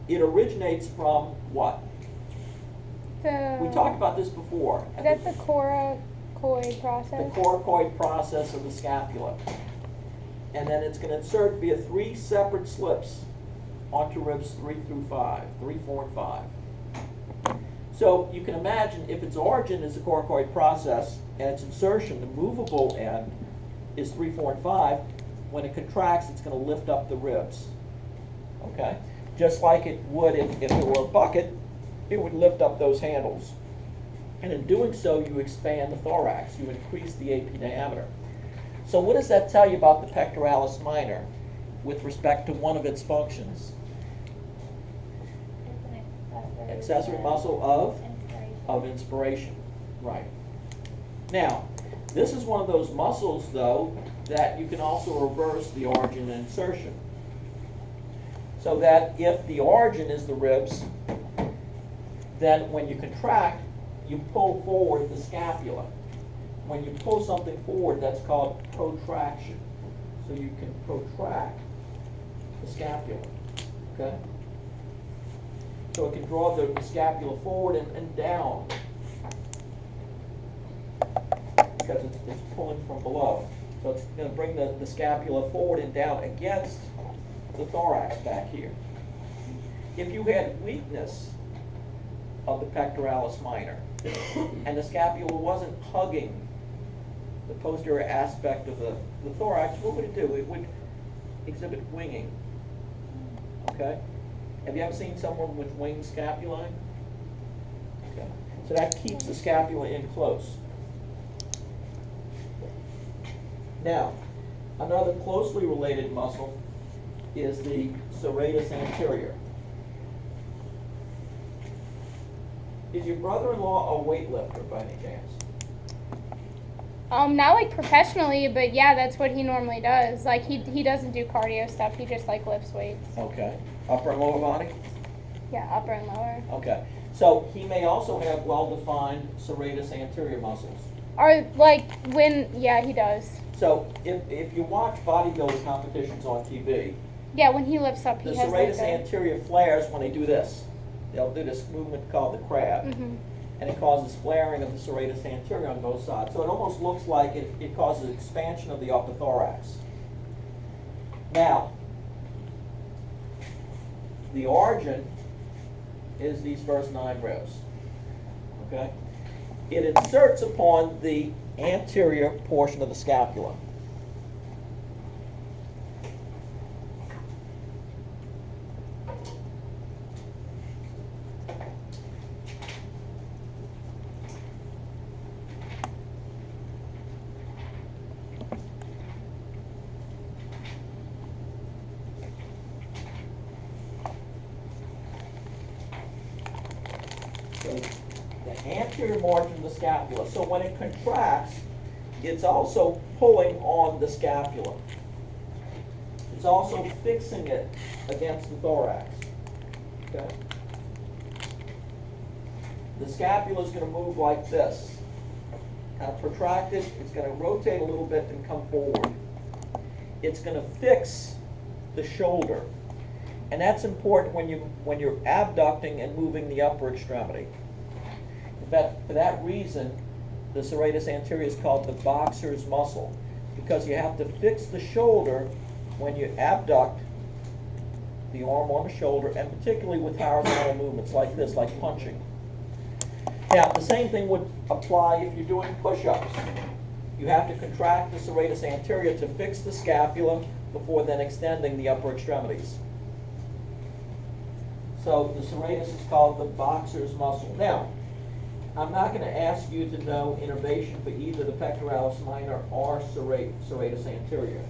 it originates from what? We talked about this before. Is that the coracoid The process? coracoid process of the scapula. And then it's going to insert via 3 separate slips onto ribs 3 through 5, 3, 4, and 5. So you can imagine if its origin is the coracoid process and its insertion, the movable end, is 3, 4, and 5, when it contracts, it's going to lift up the ribs. Okay? Just like it would if it were a bucket, it would lift up those handles. And in doing so, you expand the thorax. You increase the AP diameter. So what does that tell you about the pectoralis minor with respect to one of its functions? It's an Accessory muscle of? inspiration. Of inspiration. Right. Now, this is one of those muscles, though, that you can also reverse the origin and insertion. So that if the origin is the ribs, then when you contract, you pull forward the scapula. When you pull something forward, that's called protraction. So you can protract the scapula. Okay? So it can draw the scapula forward and down because it's pulling from below. So it's going to bring the scapula forward and down against the thorax back here. If you had weakness of the pectoralis minor and the scapula wasn't hugging the posterior aspect of the thorax, what would it do? It would exhibit winging. Okay? Have you ever seen someone with winged scapulae? Okay. So that keeps the scapula in close. Now, another closely related muscle is the serratus anterior. Is your brother-in-law a weightlifter by any chance? Not like professionally, but yeah, that's what he normally does. Like he doesn't do cardio stuff. He just like lifts weights. Okay. Upper and lower body? Yeah, upper and lower. Okay. So he may also have well-defined serratus anterior muscles. Or like when, yeah, he does. So if you watch bodybuilding competitions on TV, Yeah, when he lifts up, he the has serratus like a. anterior flares when they do this. They'll do this movement called the crab. Mhm. And it causes flaring of the serratus anterior on both sides. So it almost looks like it causes expansion of the upper thorax. Now, the origin is these first 9 ribs. Okay? It inserts upon the anterior portion of the scapula. So the anterior margin of the scapula. So when it contracts, it's also pulling on the scapula. It's also fixing it against the thorax. Okay? The scapula is going to move like this. Kind of protracted. It's going to rotate a little bit and come forward. It's going to fix the shoulder. And that's important when you're abducting and moving the upper extremity. In fact, for that reason, the serratus anterior is called the boxer's muscle, because you have to fix the shoulder when you abduct the arm on the shoulder, and particularly with horizontal movements like this, like punching. Now, the same thing would apply if you're doing push-ups. You have to contract the serratus anterior to fix the scapula before then extending the upper extremities. So the serratus is called the boxer's muscle. Now, I'm not going to ask you to know innervation for either the pectoralis minor or serratus anterior.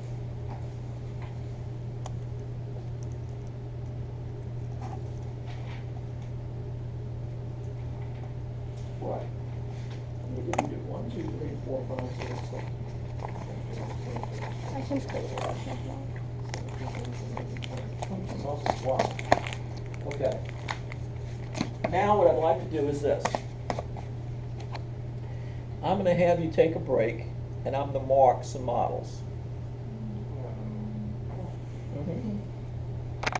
What? What did you do? 1, 2, 3, 4, 5, 6, 7. I can play the rest. Wow. Okay. Now what I'd like to do is this. I'm going to have you take a break, and I'm going to mark some models.